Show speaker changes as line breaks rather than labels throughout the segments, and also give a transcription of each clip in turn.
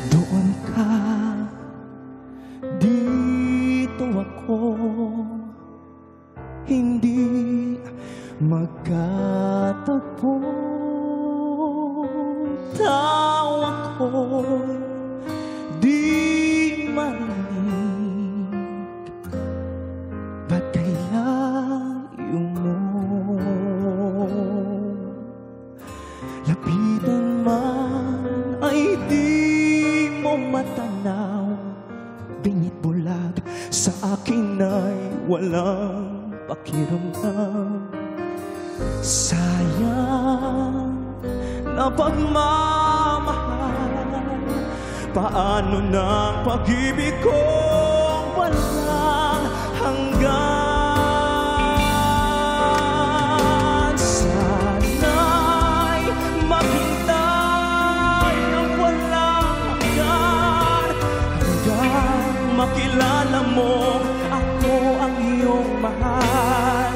Doon ka, dito ako, hindi magkatagpo. Tawa ko, di marinig, ba't kaya yung mo? Lapitan man ay di mo matanaw, bingit bulag sa akin ay walang pakiramdam. Sayang na pagmamahal, paano ng pag-ibig kong walang hanggan? Sana'y maghintay ng walang hanggan, hanggang makilala mo ako ang iyong mahal.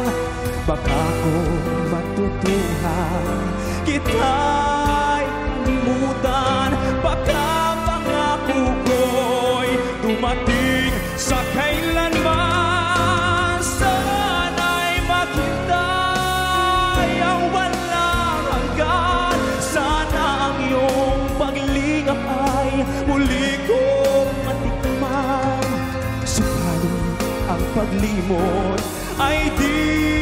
Baka kung matutuhan kita'y limutan, baka pangako ko'y dumating sa kailanman. Sana'y maghintay ang walang hanggan, sana ang iyong paglingap ay muli kong matikman. Subalit ang paglimot ay di